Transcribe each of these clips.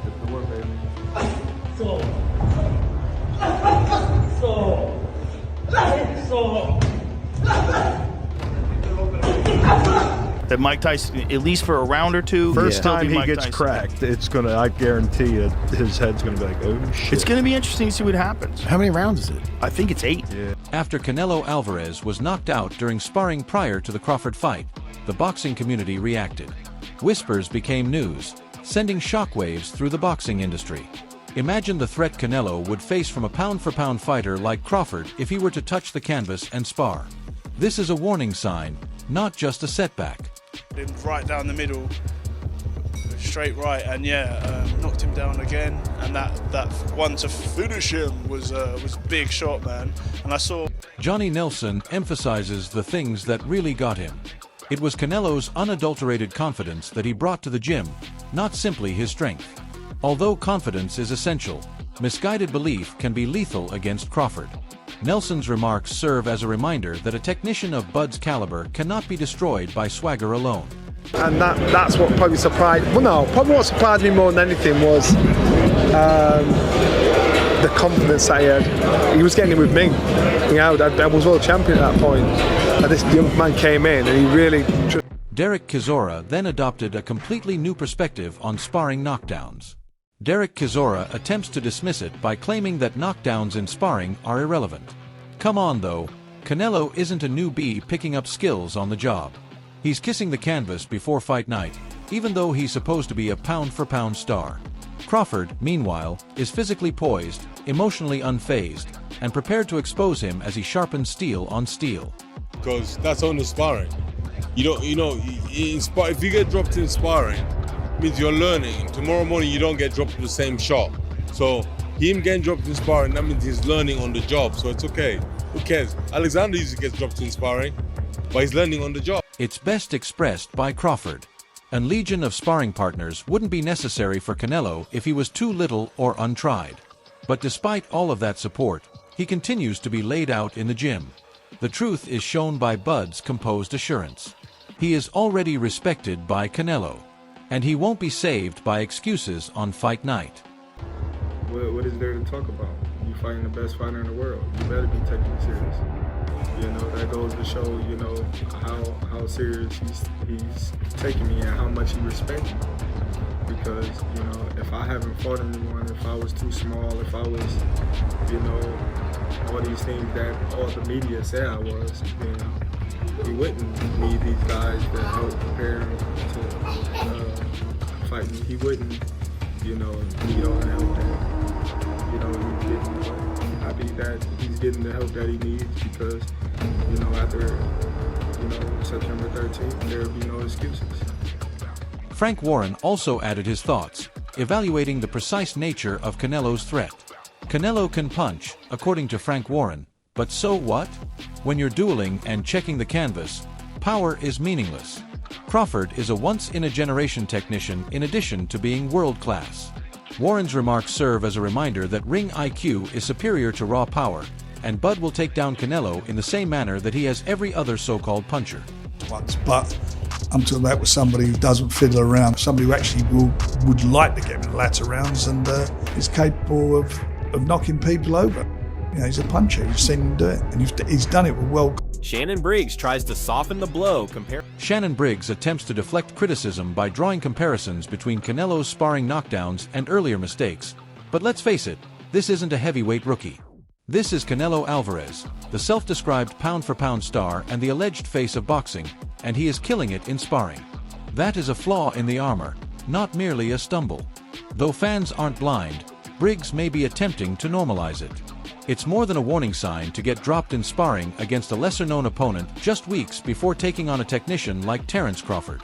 Get the work, baby. That Mike Tyson, at least for a round or two, First still time be he Mike gets Tyson. cracked, it's gonna, I guarantee it, his head's gonna be like, oh shit. It's going to be interesting to see what happens. How many rounds is it? I think it's 8. Yeah. After Canelo Alvarez was knocked out during sparring prior to the Crawford fight, the boxing community reacted. Whispers became news, sending shockwaves through the boxing industry. Imagine the threat Canelo would face from a pound-for-pound fighter like Crawford if he were to touch the canvas and spar. This is a warning sign, not just a setback. Him right down the middle, straight right, and knocked him down again. And that one to finish him was a big shot, man. And I saw Johnny Nelson emphasizes the things that really got him. It was Canelo's unadulterated confidence that he brought to the gym, not simply his strength. Although confidence is essential, misguided belief can be lethal against Crawford. Nelson's remarks serve as a reminder that a technician of Bud's caliber cannot be destroyed by swagger alone. And that's what probably surprised, probably what surprised me more than anything was the confidence that he had. He was getting it with me. I was world champion at that point. And this young man came in and he really... Derek Chisora then adopted a completely new perspective on sparring knockdowns. Derek Chisora attempts to dismiss it by claiming that knockdowns in sparring are irrelevant. Come on though, Canelo isn't a newbie picking up skills on the job. He's kissing the canvas before fight night, even though he's supposed to be a pound-for-pound star. Crawford, meanwhile, is physically poised, emotionally unfazed, and prepared to expose him as he sharpens steel on steel. Because that's only sparring. If you get dropped in sparring, it means you're learning. Tomorrow morning you don't get dropped to the same shot. So him getting dropped in sparring, that means he's learning on the job. So it's okay. Who cares? Alexander usually gets dropped in sparring, but he's learning on the job. It's best expressed by Crawford. A legion of sparring partners wouldn't be necessary for Canelo if he was too little or untried. But despite all of that support, he continues to be laid out in the gym. The truth is shown by Bud's composed assurance. He is already respected by Canelo, and he won't be saved by excuses on fight night. What is there to talk about? You fighting the best fighter in the world. You better be taking it serious. That goes to show, how serious he's taking me and how much he respects me. Because, if I haven't fought anyone, if I was too small, if I was, all these things that all the media said I was, he wouldn't need these guys to help prepare him to fight me. He wouldn't, need all the help that, he's getting. But I'm happy that he's getting the help that he needs because, after, September 13th, there will be no excuses. Frank Warren also added his thoughts, evaluating the precise nature of Canelo's threat. Canelo can punch, according to Frank Warren, but so what? When you're dueling and checking the canvas, power is meaningless. Crawford is a once-in-a-generation technician in addition to being world-class. Warren's remarks serve as a reminder that ring IQ is superior to raw power, and Bud will take down Canelo in the same manner that he has every other so-called puncher. But I'm talking about with somebody who doesn't fiddle around, somebody who actually would like to get in the latter rounds and is capable of knocking people over. He's a puncher. You've seen him do it, and he's done it with well. Shannon Briggs tries to soften the blow. Shannon Briggs attempts to deflect criticism by drawing comparisons between Canelo's sparring knockdowns and earlier mistakes. But let's face it, this isn't a heavyweight rookie. This is Canelo Alvarez, the self-described pound-for-pound star and the alleged face of boxing, and he is killing it in sparring. That is a flaw in the armor, not merely a stumble. Though fans aren't blind, Briggs may be attempting to normalize it. It's more than a warning sign to get dropped in sparring against a lesser-known opponent just weeks before taking on a technician like Terence Crawford.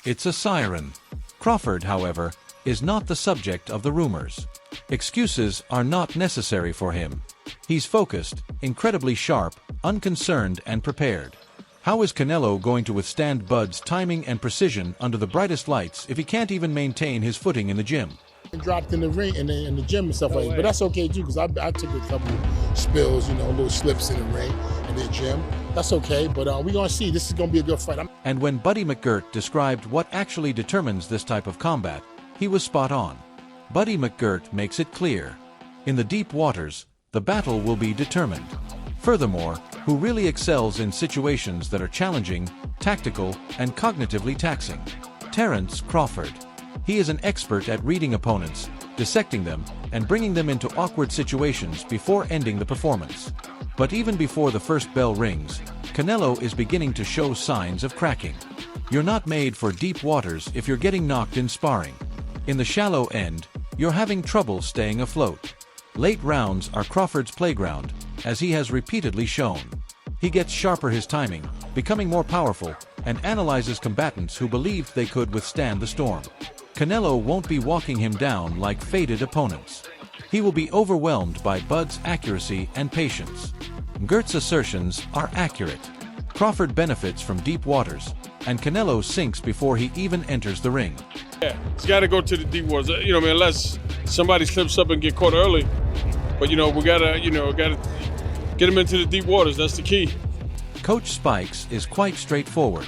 It's a siren. Crawford, however, is not the subject of the rumors. Excuses are not necessary for him. He's focused, incredibly sharp, unconcerned, and prepared. How is Canelo going to withstand Bud's timing and precision under the brightest lights if he can't even maintain his footing in the gym? Dropped in the ring in the gym and stuff like that, but that's okay too because I took a couple spills, little slips in the ring in the gym. That's okay, but we're gonna see. This is gonna be a good fight. And when Buddy McGirt described what actually determines this type of combat, he was spot on. Buddy McGirt makes it clear. In the deep waters, the battle will be determined. Furthermore, who really excels in situations that are challenging, tactical, and cognitively taxing? Terence Crawford. He is an expert at reading opponents, dissecting them, and bringing them into awkward situations before ending the performance. But even before the first bell rings, Canelo is beginning to show signs of cracking. You're not made for deep waters if you're getting knocked in sparring. In the shallow end, you're having trouble staying afloat. Late rounds are Crawford's playground, as he has repeatedly shown. He gets sharper his timing, becoming more powerful, and analyzes combatants who believed they could withstand the storm. Canelo won't be walking him down like faded opponents. He will be overwhelmed by Bud's accuracy and patience. McGirt's assertions are accurate. Crawford benefits from deep waters, and Canelo sinks before he even enters the ring. Yeah, he's got to go to the deep waters. You know, I mean, unless somebody slips up and get caught early. But we gotta get him into the deep waters. That's the key. Coach Spikes is quite straightforward.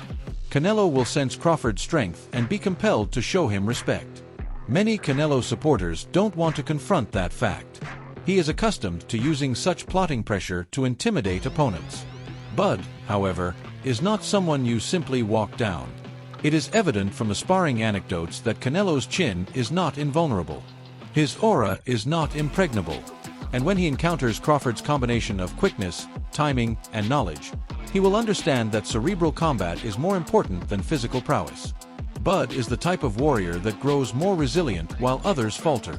Canelo will sense Crawford's strength and be compelled to show him respect. Many Canelo supporters don't want to confront that fact. He is accustomed to using such plotting pressure to intimidate opponents. Bud, however, is not someone you simply walk down. It is evident from the sparring anecdotes that Canelo's chin is not invulnerable. His aura is not impregnable. And when he encounters Crawford's combination of quickness, timing, and knowledge, he will understand that cerebral combat is more important than physical prowess. Bud is the type of warrior that grows more resilient while others falter.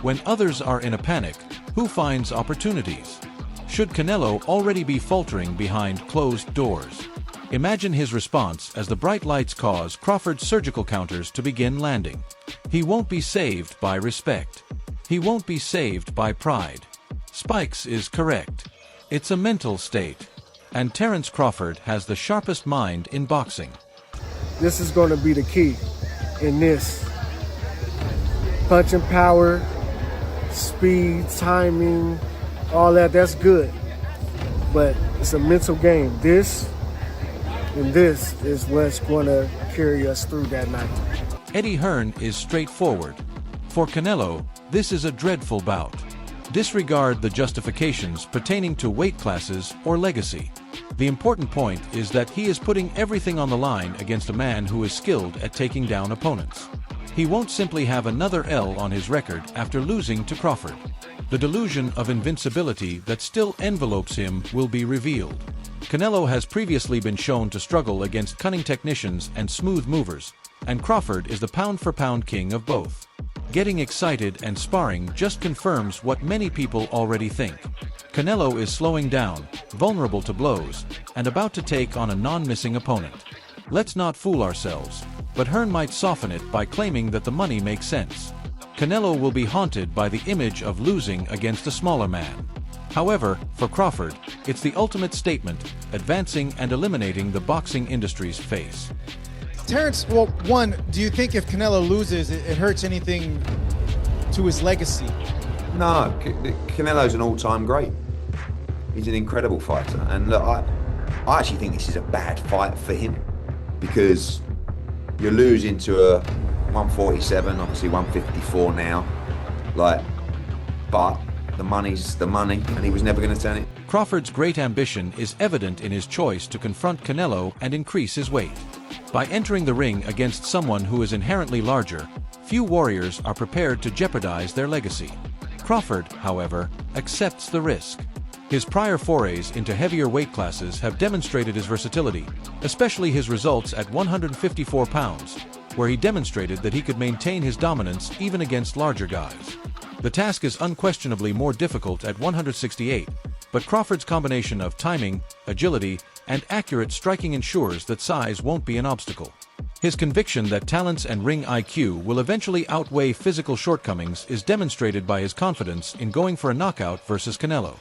When others are in a panic, who finds opportunities? Should Canelo already be faltering behind closed doors? Imagine his response as the bright lights cause Crawford's surgical counters to begin landing. He won't be saved by respect. He won't be saved by pride. Spikes is correct. It's a mental state. And Terence Crawford has the sharpest mind in boxing. This is going to be the key in this. Punching power, speed, timing, all that's good. But it's a mental game. This and this is what's going to carry us through that night. Eddie Hearn is straightforward. For Canelo, this is a dreadful bout. Disregard the justifications pertaining to weight classes or legacy. The important point is that he is putting everything on the line against a man who is skilled at taking down opponents. He won't simply have another L on his record after losing to Crawford. The delusion of invincibility that still envelopes him will be revealed. Canelo has previously been shown to struggle against cunning technicians and smooth movers, and Crawford is the pound-for-pound king of both. Getting excited and sparring just confirms what many people already think. Canelo is slowing down, vulnerable to blows, and about to take on a non-missing opponent. Let's not fool ourselves, but Hearn might soften it by claiming that the money makes sense. Canelo will be haunted by the image of losing against a smaller man. However, for Crawford, it's the ultimate statement, advancing and eliminating the boxing industry's face. Terence, well, one, do you think if Canelo loses, it hurts anything to his legacy? No, Canelo's an all-time great. He's an incredible fighter. And look, I actually think this is a bad fight for him because you're losing to a 147, obviously 154 now. But the money's the money, and he was never going to turn it. Crawford's great ambition is evident in his choice to confront Canelo and increase his weight. By entering the ring against someone who is inherently larger, few warriors are prepared to jeopardize their legacy. Crawford, however, accepts the risk. His prior forays into heavier weight classes have demonstrated his versatility, especially his results at 154 pounds, where he demonstrated that he could maintain his dominance even against larger guys. The task is unquestionably more difficult at 168, but Crawford's combination of timing, agility, and accurate striking ensures that size won't be an obstacle. His conviction that talents and ring IQ will eventually outweigh physical shortcomings is demonstrated by his confidence in going for a knockout versus Canelo.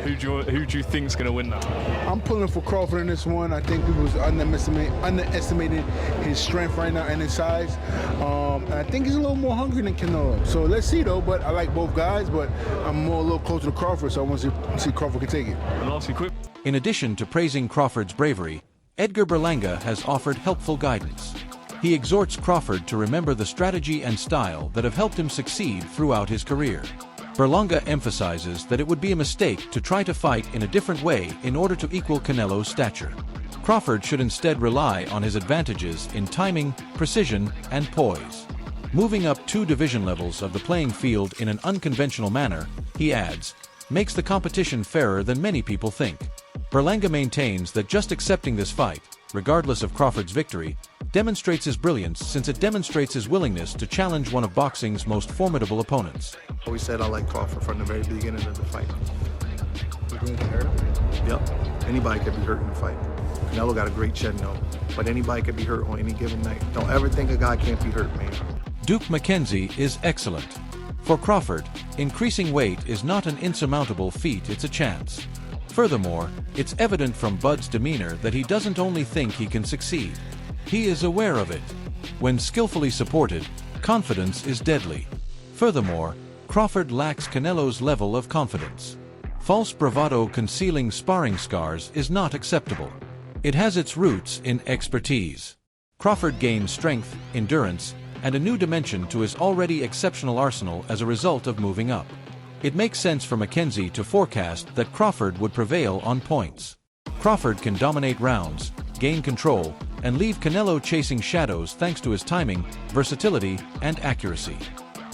Who do you think is going to win that? I'm pulling for Crawford in this one. I think people underestimating his strength right now and his size. And I think he's a little more hungry than Canelo. So let's see though. But I like both guys, but I'm more a little closer to Crawford, so I want to see Crawford can take it. And lastly, quick. In addition to praising Crawford's bravery, Edgar Berlanga has offered helpful guidance. He exhorts Crawford to remember the strategy and style that have helped him succeed throughout his career. Berlanga emphasizes that it would be a mistake to try to fight in a different way in order to equal Canelo's stature. Crawford should instead rely on his advantages in timing, precision, and poise. Moving up 2 division levels of the playing field in an unconventional manner, he adds, makes the competition fairer than many people think. Berlanga maintains that just accepting this fight, regardless of Crawford's victory, demonstrates his brilliance since it demonstrates his willingness to challenge one of boxing's most formidable opponents. We said I like Crawford from the very beginning of the fight. You're going to get hurt? Yep. Anybody could be hurt in the fight. Canelo got a great chin though, but anybody could be hurt on any given night. Don't ever think a guy can't be hurt, man. Duke McKenzie is excellent. For Crawford, increasing weight is not an insurmountable feat, it's a chance. Furthermore, it's evident from Bud's demeanor that he doesn't only think he can succeed. He is aware of it. When skillfully supported, confidence is deadly. Furthermore, Crawford lacks Canelo's level of confidence. False bravado concealing sparring scars is not acceptable. It has its roots in expertise. Crawford gains strength, endurance, and a new dimension to his already exceptional arsenal as a result of moving up. It makes sense for McKenzie to forecast that Crawford would prevail on points. Crawford can dominate rounds, gain control, and leave Canelo chasing shadows thanks to his timing, versatility, and accuracy.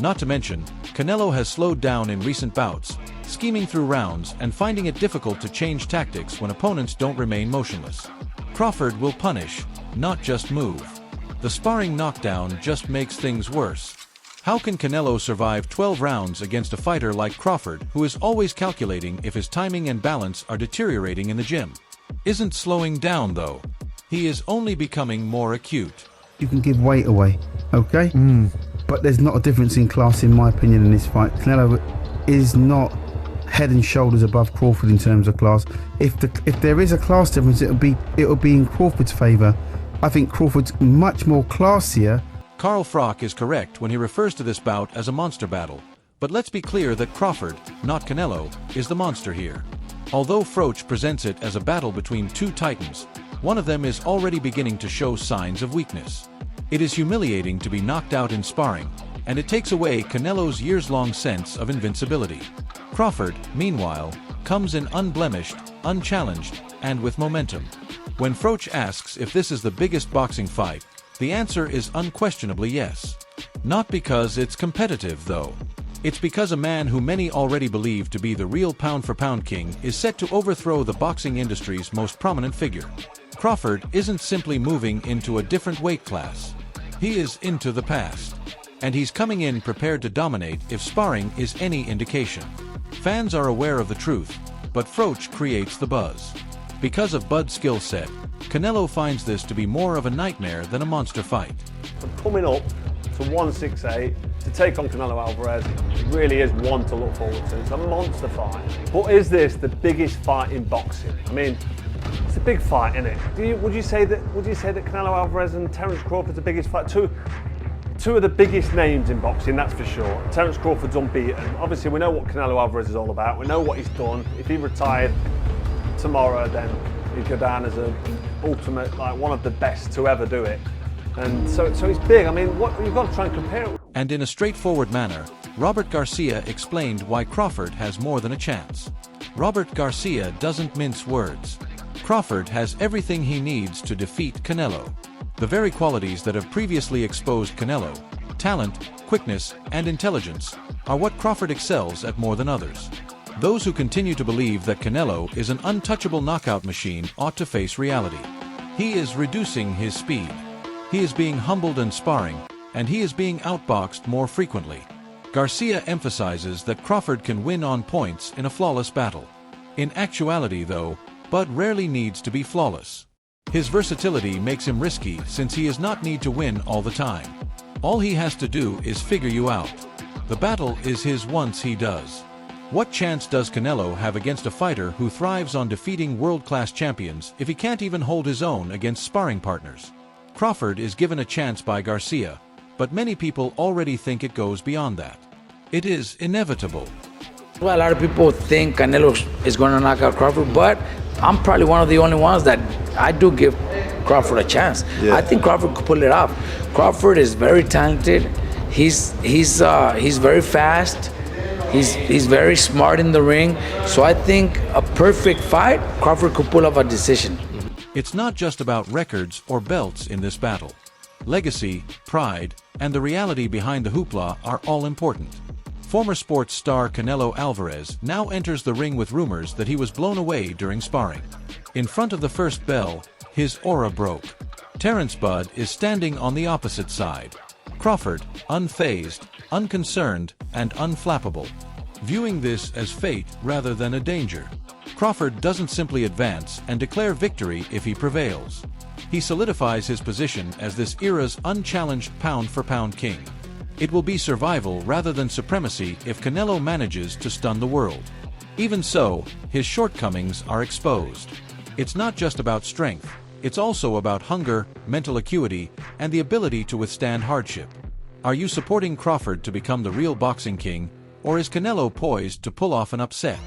Not to mention, Canelo has slowed down in recent bouts, scheming through rounds and finding it difficult to change tactics when opponents don't remain motionless. Crawford will punish, not just move. The sparring knockdown just makes things worse. How can Canelo survive 12 rounds against a fighter like Crawford, who is always calculating if his timing and balance are deteriorating in the gym? Isn't slowing down, though. He is only becoming more acute. You can give weight away, okay? But there's not a difference in class, in my opinion, in this fight. Canelo is not head and shoulders above Crawford in terms of class. If there is a class difference, it'll be in Crawford's favour. I think Crawford's much more classier. Carl Froch is correct when he refers to this bout as a monster battle. But let's be clear that Crawford, not Canelo, is the monster here. Although Froch presents it as a battle between 2 titans, one of them is already beginning to show signs of weakness. It is humiliating to be knocked out in sparring, and it takes away Canelo's years-long sense of invincibility. Crawford, meanwhile, comes in unblemished, unchallenged, and with momentum. When Froch asks if this is the biggest boxing fight, the answer is unquestionably yes. Not because it's competitive, though. It's because a man who many already believe to be the real pound-for-pound king is set to overthrow the boxing industry's most prominent figure. Crawford isn't simply moving into a different weight class. He is into the past. And he's coming in prepared to dominate if sparring is any indication. Fans are aware of the truth, but Froch creates the buzz. Because of Bud's skill set, Canelo finds this to be more of a nightmare than a monster fight. Coming up to 168 to take on Canelo Alvarez, it really is one to look forward to. It's a monster fight. But is this the biggest fight in boxing? I mean, it's a big fight, isn't it? Would you say that Canelo Alvarez and Terence Crawford's the biggest fight? Two of the biggest names in boxing, that's for sure. Terence Crawford's unbeaten. Obviously, we know what Canelo Alvarez is all about. We know what he's done. If he retired tomorrow, then he'd go down as an ultimate, like one of the best to ever do it. And so he's big. I mean, you've got to try and compare it. And in a straightforward manner, Robert Garcia explained why Crawford has more than a chance. Robert Garcia doesn't mince words. Crawford has everything he needs to defeat Canelo. The very qualities that have previously exposed Canelo, talent, quickness, and intelligence, are what Crawford excels at more than others. Those who continue to believe that Canelo is an untouchable knockout machine ought to face reality. He is reducing his speed. He is being humbled in sparring, and he is being outboxed more frequently. Garcia emphasizes that Crawford can win on points in a flawless battle. In actuality, though, Bud rarely needs to be flawless. His versatility makes him risky since he does not need to win all the time. All he has to do is figure you out. The battle is his once he does. What chance does Canelo have against a fighter who thrives on defeating world-class champions if he can't even hold his own against sparring partners? Crawford is given a chance by Garcia, but many people already think it goes beyond that. It is inevitable. Well, a lot of people think Canelo is going to knock out Crawford, but I'm probably one of the only ones that I do give Crawford a chance. Yeah. I think Crawford could pull it off. Crawford is very talented. He's very fast. He's very smart in the ring. So I think a perfect fight, Crawford could pull off a decision. It's not just about records or belts in this battle. Legacy, pride, and the reality behind the hoopla are all important. Former sports star Canelo Alvarez now enters the ring with rumors that he was blown away during sparring. In front of the first bell, his aura broke. Terence Bud is standing on the opposite side. Crawford, unfazed, unconcerned, and unflappable, viewing this as fate rather than a danger. Crawford doesn't simply advance and declare victory if he prevails. He solidifies his position as this era's unchallenged pound-for-pound king. It will be survival rather than supremacy if Canelo manages to stun the world. Even so, his shortcomings are exposed. It's not just about strength, it's also about hunger, mental acuity, and the ability to withstand hardship. Are you supporting Crawford to become the real boxing king, or is Canelo poised to pull off an upset?